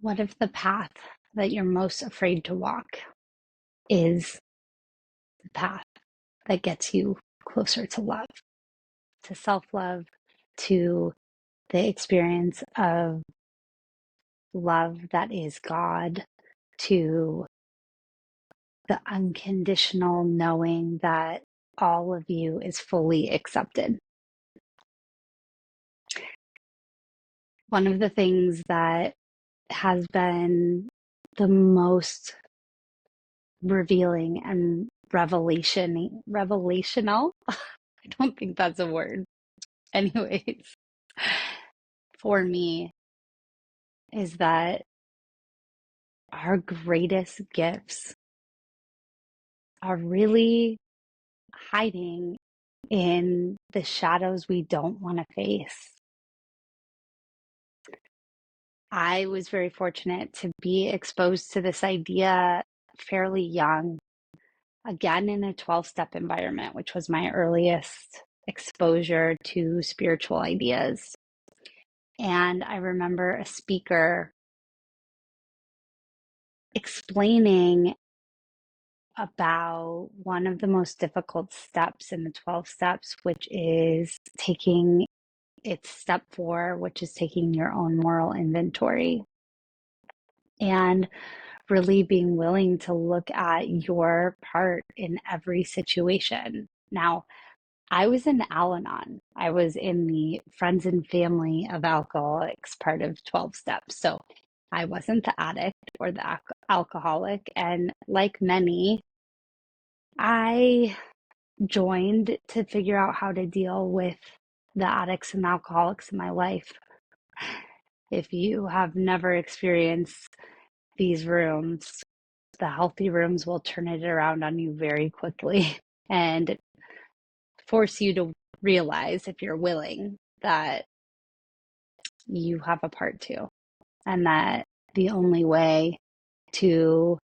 What if the path that you're most afraid to walk is the path that gets you closer to love, to self-love, to the experience of love that is God, to the unconditional knowing that all of you is fully accepted. One of the things that has been the most revealing and revelational. I don't think that's a word. Anyways, for me is that our greatest gifts are really hiding in the shadows we don't want to face. I was very fortunate to be exposed to this idea fairly young, again in a 12-step environment, which was my earliest exposure to spiritual ideas. And I remember a speaker explaining about one of the most difficult steps in the 12 steps, which is taking it's step 4, which is taking your own moral inventory and really being willing to look at your part in every situation. Now, I was in Al-Anon. I was in the friends and family of alcoholics part of 12 steps. So I wasn't the addict or the alcoholic. And like many, I joined to figure out how to deal with the addicts and alcoholics in my life. If you have never experienced these rooms, the healthy rooms will turn it around on you very quickly and force you to realize, if you're willing, that you have a part too, and that the only way to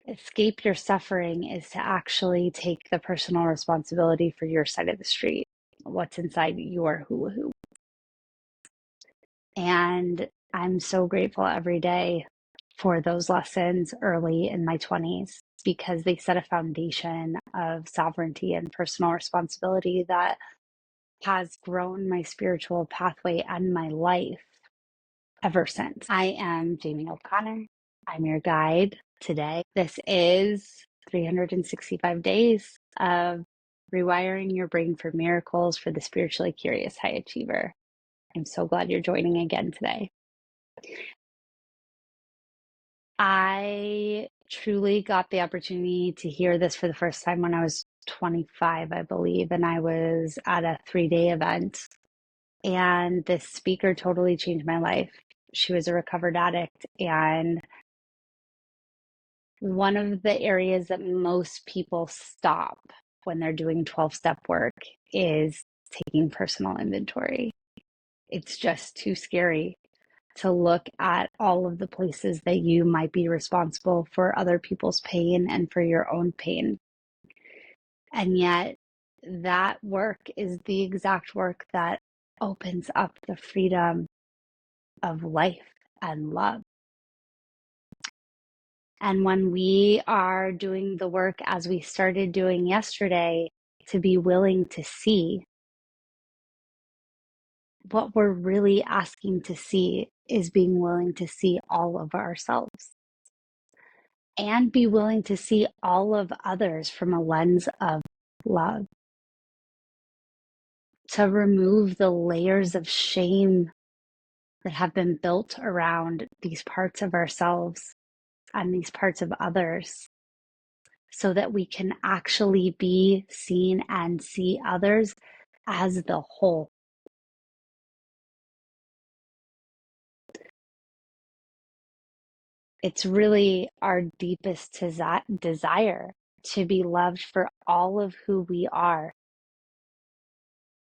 escape your suffering is to actually take the personal responsibility for your side of the street, what's inside your hula hoop. And I'm so grateful every day for those lessons early in my 20s because they set a foundation of sovereignty and personal responsibility that has grown my spiritual pathway and my life ever since. I am Jamie O'Connor. I'm your guide today. This is 365 days of rewiring your brain for miracles for the spiritually curious high achiever. I'm so glad you're joining again today. I truly got the opportunity to hear this for the first time when I was 25, I believe, and I was at a 3-day event. And this speaker totally changed my life. She was a recovered addict. And one of the areas that most people stop when they're doing 12-step work is taking personal inventory. It's just too scary to look at all of the places that you might be responsible for other people's pain and for your own pain. And yet, that work is the exact work that opens up the freedom of life and love. And when we are doing the work as we started doing yesterday, to be willing to see, what we're really asking to see is being willing to see all of ourselves and be willing to see all of others from a lens of love. To remove the layers of shame that have been built around these parts of ourselves and these parts of others, so that we can actually be seen and see others as the whole. It's really our deepest desire to be loved for all of who we are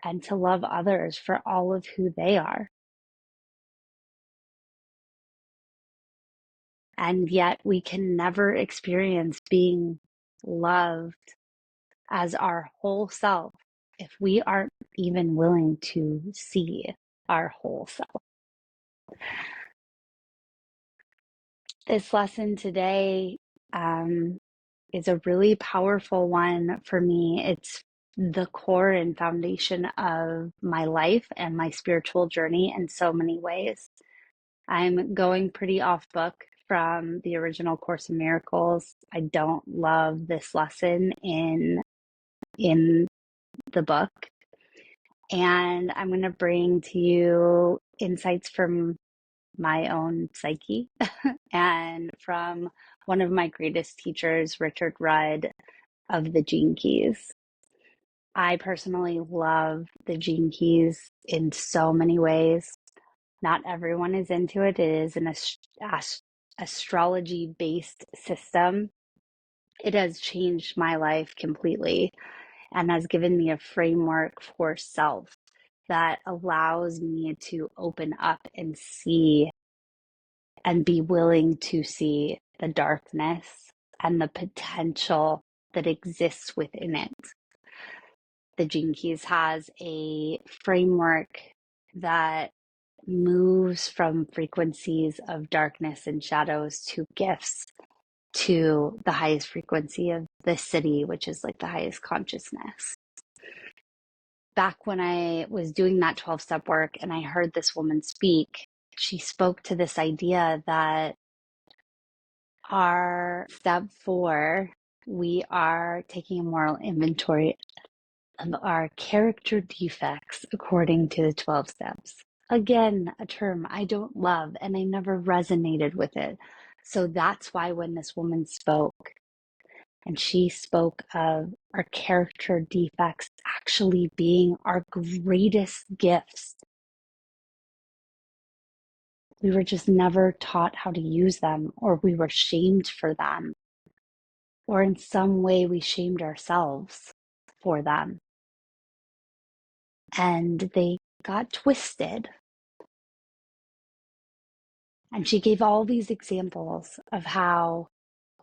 and to love others for all of who they are. And yet we can never experience being loved as our whole self if we aren't even willing to see our whole self. This lesson today is a really powerful one for me. It's the core and foundation of my life and my spiritual journey in so many ways. I'm going pretty off book from the original Course in Miracles. I don't love this lesson in the book. And I'm going to bring to you insights from my own psyche and from one of my greatest teachers, Richard Rudd of the Gene Keys. I personally love the Gene Keys in so many ways. Not everyone is into it. It is an astrology-based system. It has changed my life completely and has given me a framework for self that allows me to open up and see and be willing to see the darkness and the potential that exists within it. The Gene Keys has a framework that moves from frequencies of darkness and shadows to gifts to the highest frequency of the city, which is like the highest consciousness. Back when I was doing that 12-step work and I heard this woman speak, she spoke to this idea that our step 4, we are taking a moral inventory of our character defects according to the 12 steps. Again, a term I don't love and I never resonated with it. So that's why when this woman spoke, and she spoke of our character defects actually being our greatest gifts. We were just never taught how to use them, or we were shamed for them, or in some way we shamed ourselves for them. And they got twisted. And she gave all these examples of how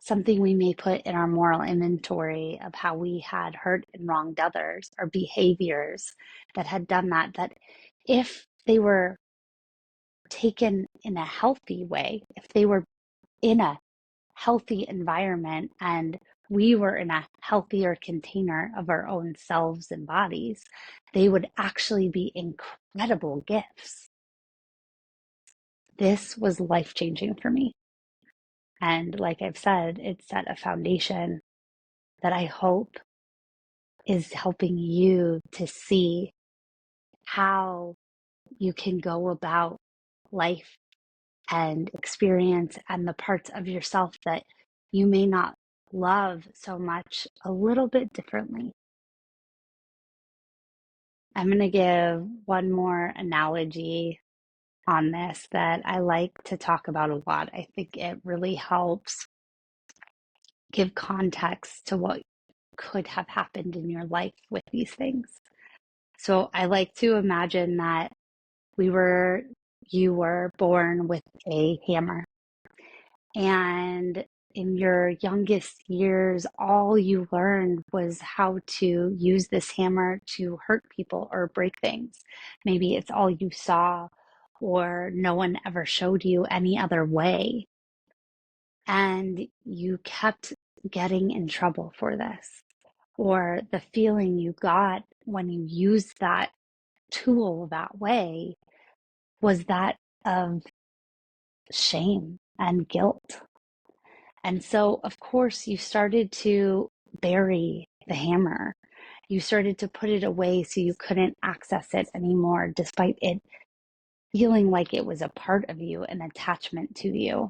something we may put in our moral inventory of how we had hurt and wronged others, or behaviors that had done that, that if they were taken in a healthy way, if they were in a healthy environment and we were in a healthier container of our own selves and bodies, they would actually be incredible gifts. This was life-changing for me. And like I've said, it set a foundation that I hope is helping you to see how you can go about life and experience and the parts of yourself that you may not love so much a little bit differently. I'm going to give one more analogy on this that I like to talk about a lot. I think it really helps give context to what could have happened in your life with these things. So I like to imagine that you were born with a hammer, and in your youngest years, all you learned was how to use this hammer to hurt people or break things. Maybe it's all you saw, or no one ever showed you any other way. And you kept getting in trouble for this. Or the feeling you got when you used that tool that way was that of shame and guilt. And so, of course, you started to bury the hammer. You started to put it away so you couldn't access it anymore, despite it feeling like it was a part of you, an attachment to you.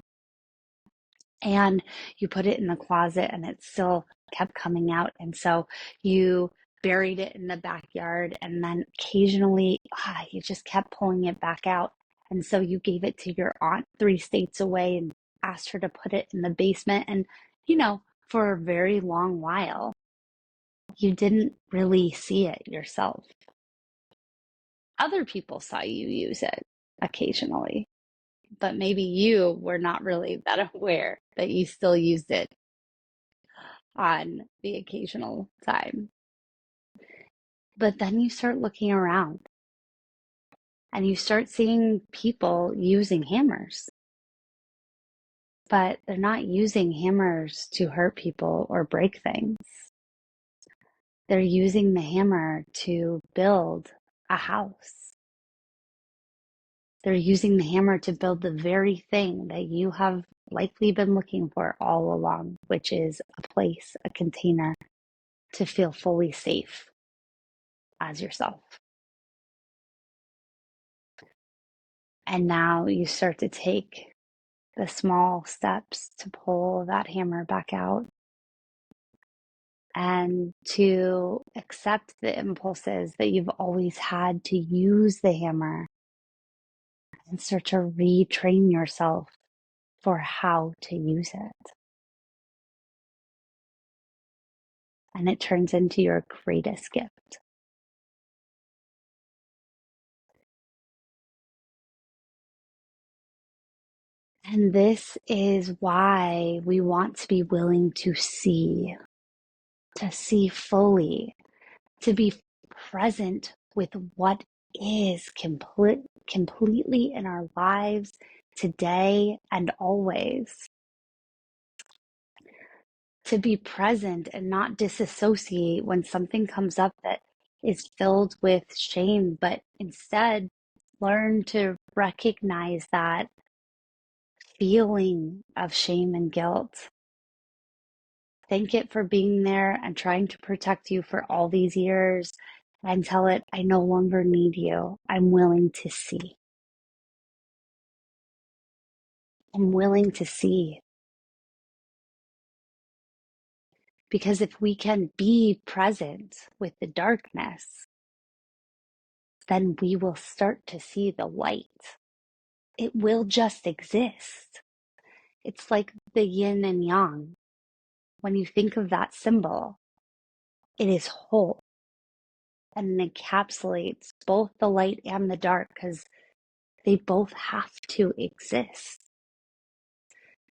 And you put it in the closet and it still kept coming out. And so you buried it in the backyard, and then occasionally you just kept pulling it back out. And so you gave it to your aunt 3 states away and asked her to put it in the basement. And, for a very long while, you didn't really see it yourself. Other people saw you use it occasionally, but maybe you were not really that aware that you still used it on the occasional time. But then you start looking around and you start seeing people using hammers. but they're not using hammers to hurt people or break things. They're using the hammer to build a house. They're using the hammer to build the very thing that you have likely been looking for all along, which is a place, a container to feel fully safe as yourself. And now you start to take the small steps to pull that hammer back out and to accept the impulses that you've always had to use the hammer and start to retrain yourself for how to use it. And it turns into your greatest gift. And this is why we want to be willing to see fully, to be present with what is completely in our lives today and always. To be present and not disassociate when something comes up that is filled with shame, but instead learn to recognize that feeling of shame and guilt. Thank it for being there and trying to protect you for all these years, and tell it, I no longer need you. I'm willing to see. I'm willing to see. Because if we can be present with the darkness, then we will start to see the light. It will just exist. It's like the yin and yang. When you think of that symbol, it is whole and encapsulates both the light and the dark because they both have to exist.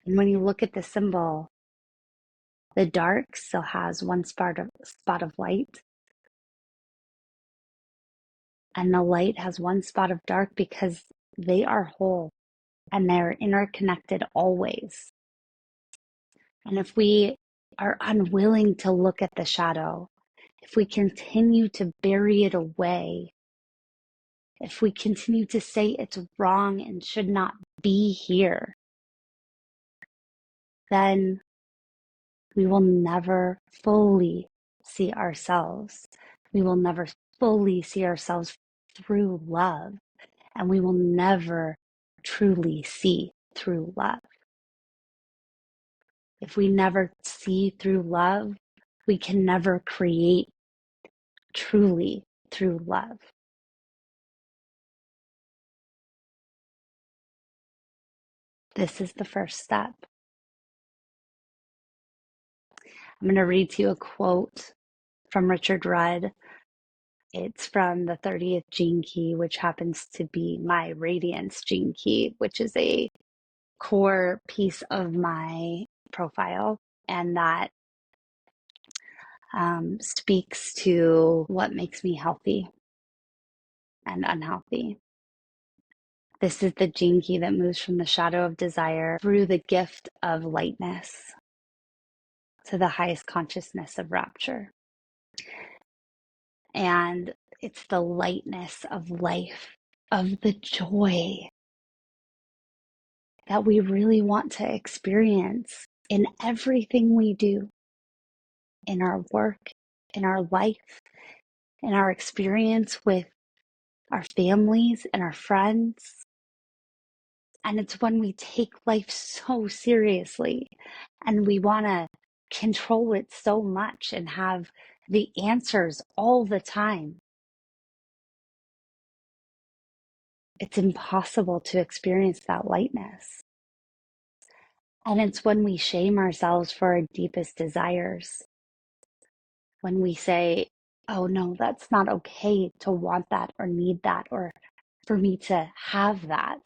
And when you look at the symbol, the dark still has one spot of light, and the light has one spot of dark because they are whole and they're interconnected always. And if we are unwilling to look at the shadow, if we continue to bury it away, if we continue to say it's wrong and should not be here, then we will never fully see ourselves. We will never fully see ourselves through love, and we will never truly see through love. If we never see through love, we can never create truly through love. This is the first step. I'm going to read to you a quote from Richard Rudd. It's from the 30th gene key, which happens to be my radiance gene key, which is a core piece of my profile. And that speaks to what makes me healthy and unhealthy. This is the gene key that moves from the shadow of desire through the gift of lightness to the highest consciousness of rapture. And it's the lightness of life, of the joy that we really want to experience in everything we do, in our work, in our life, in our experience with our families and our friends. And it's when we take life so seriously and we want to control it so much and have the answers all the time. It's impossible to experience that lightness. And it's when we shame ourselves for our deepest desires. When we say, oh no, that's not okay to want that or need that or for me to have that.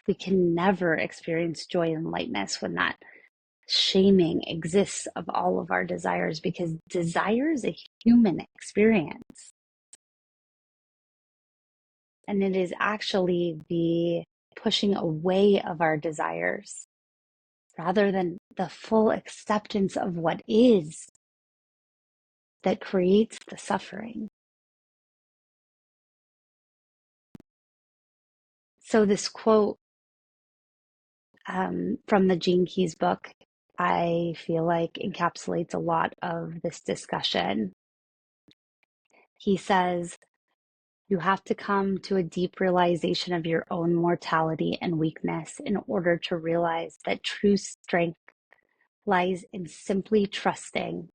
We can never experience joy and lightness when that shaming exists of all of our desires, because desire is a human experience. And it is actually the pushing away of our desires rather than the full acceptance of what is that creates the suffering. So this quote from the Gene Keys book, I feel like encapsulates a lot of this discussion. He says, you have to come to a deep realization of your own mortality and weakness in order to realize that true strength lies in simply trusting.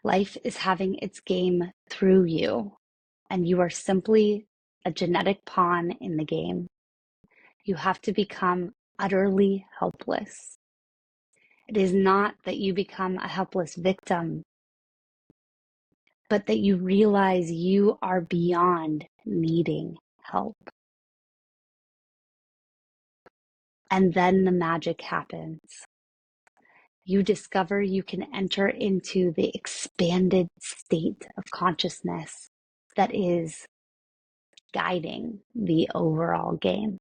Life is having its game through you, and you are simply a genetic pawn in the game. You have to become utterly helpless. It is not that you become a helpless victim, but that you realize you are beyond needing help. And then the magic happens. You discover you can enter into the expanded state of consciousness that is guiding the overall game.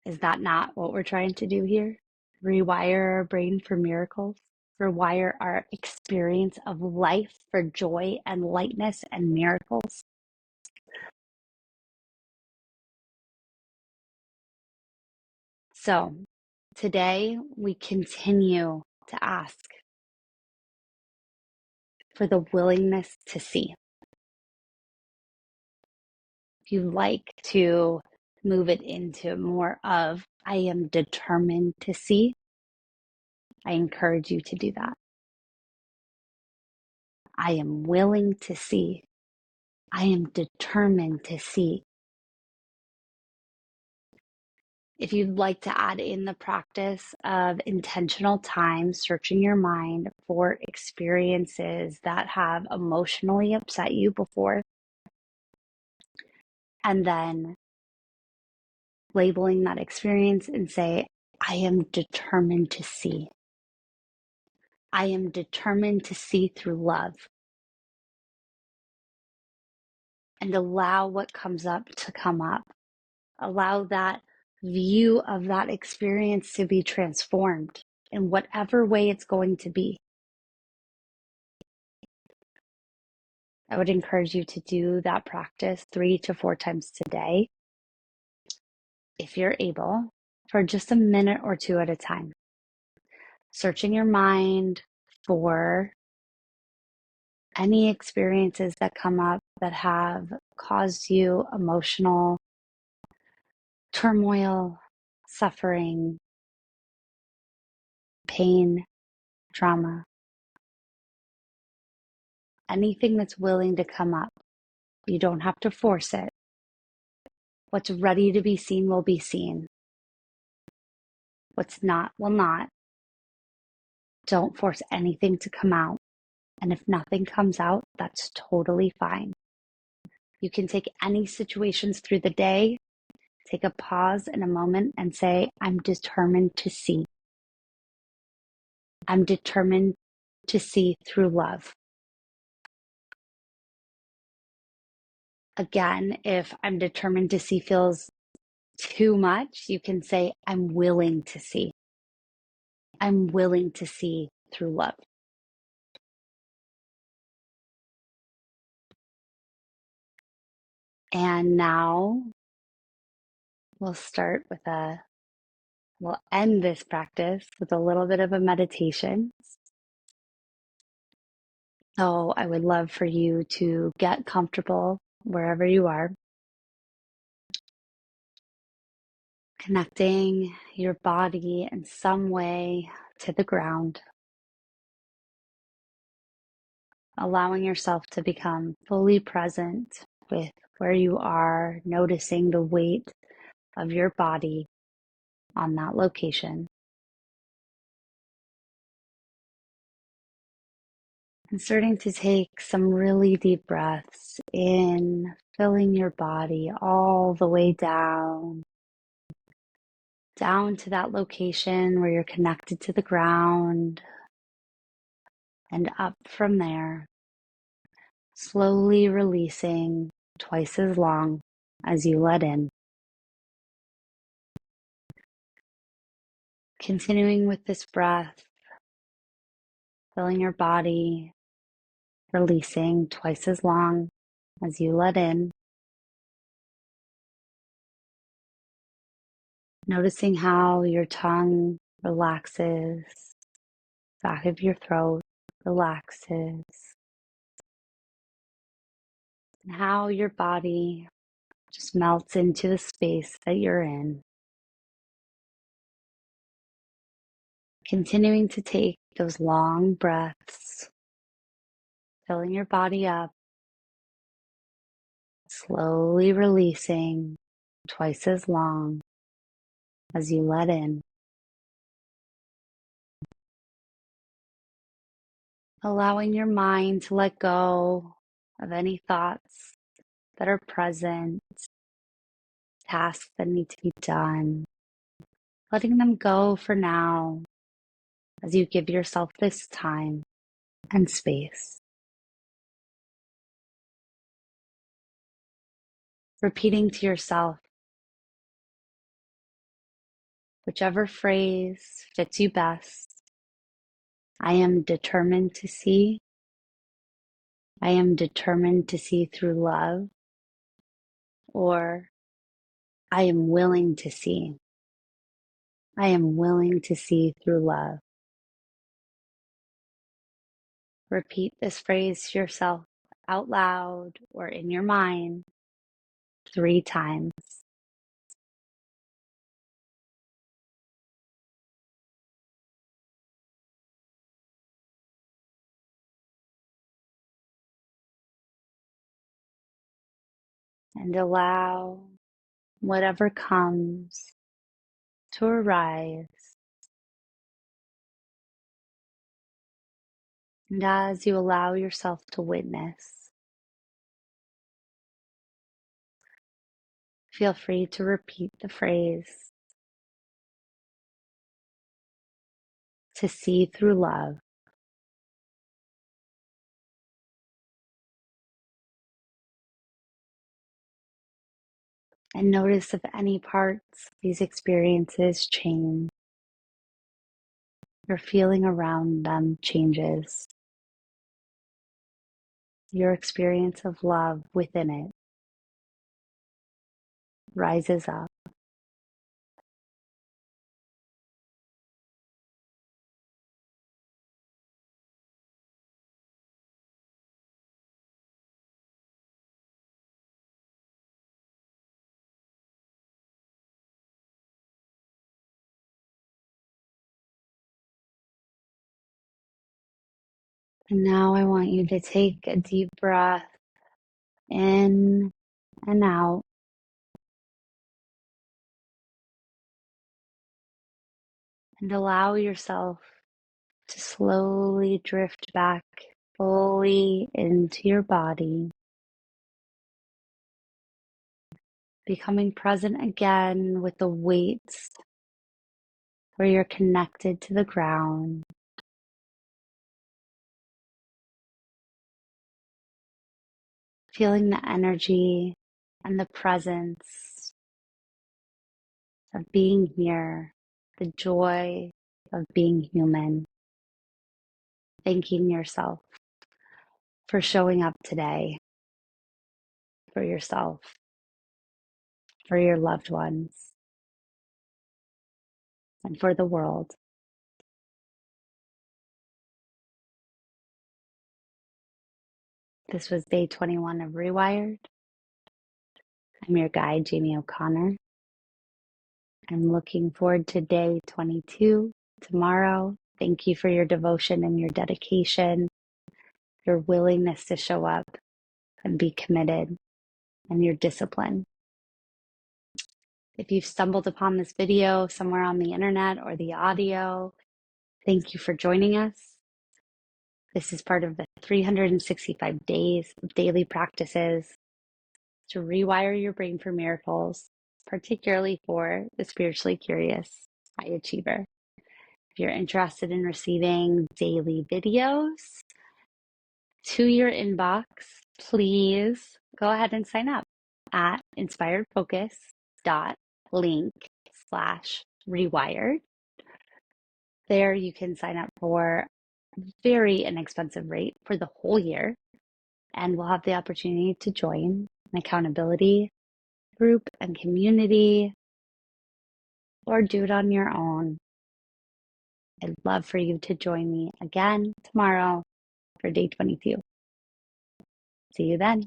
Is that not what we're trying to do here? Rewire our brain for miracles, rewire our experience of life for joy and lightness and miracles. So today we continue to ask for the willingness to see. If you like to move it into more of, I am determined to see, I encourage you to do that. I am willing to see. I am determined to see. If you'd like to add in the practice of intentional time, searching your mind for experiences that have emotionally upset you before, and then labeling that experience and say, I am determined to see. I am determined to see through love. And allow what comes up to come up. Allow that view of that experience to be transformed in whatever way it's going to be. I would encourage you to do that practice 3 to 4 times today, if you're able, for just a minute or two at a time. Searching your mind for any experiences that come up that have caused you emotional turmoil, suffering, pain, trauma. Anything that's willing to come up. You don't have to force it. What's ready to be seen will be seen. What's not will not. Don't force anything to come out. And if nothing comes out, that's totally fine. You can take any situations through the day, take a pause in a moment and say, I'm determined to see. I'm determined to see through love. Again, if I'm determined to see feels too much, you can say, I'm willing to see. I'm willing to see through love. And now we'll end this practice with a little bit of a meditation. So I would love for you to get comfortable wherever you are, connecting your body in some way to the ground, allowing yourself to become fully present with where you are, noticing the weight of your body on that location. And starting to take some really deep breaths in, filling your body all the way down to that location where you're connected to the ground, and up from there, slowly releasing twice as long as you let in. Continuing with this breath, filling your body, releasing twice as long as you let in. Noticing how your tongue relaxes, back of your throat relaxes, and how your body just melts into the space that you're in. Continuing to take those long breaths, filling your body up, slowly releasing twice as long as you let in. Allowing your mind to let go of any thoughts that are present, tasks that need to be done, letting them go for now as you give yourself this time and space. Repeating to yourself whichever phrase fits you best. I am determined to see. I am determined to see through love. Or I am willing to see. I am willing to see through love. Repeat this phrase to yourself out loud or in your mind 3 times. And allow whatever comes to arise. And as you allow yourself to witness, feel free to repeat the phrase, to see through love. And notice if any parts of these experiences change. Your feeling around them changes. Your experience of love within it rises up. And now I want you to take a deep breath in and out. And allow yourself to slowly drift back fully into your body, becoming present again with the weights where you're connected to the ground. Feeling the energy and the presence of being here, the joy of being human. Thanking yourself for showing up today for yourself, for your loved ones, and for the world. This was day 21 of Rewired. I'm your guide, Jamie O'Connor. I'm looking forward to day 22 tomorrow. Thank you for your devotion and your dedication, your willingness to show up and be committed, and your discipline. If you've stumbled upon this video somewhere on the internet or the audio, thank you for joining us. This is part of the 365 days of daily practices to rewire your brain for miracles, particularly for the spiritually curious high achiever. If you're interested in receiving daily videos to your inbox, please go ahead and sign up at inspiredfocus.link/rewired. There you can sign up for a very inexpensive rate for the whole year, and we'll have the opportunity to join an accountability group and community, or do it on your own. I'd love for you to join me again tomorrow for day 22. See you then.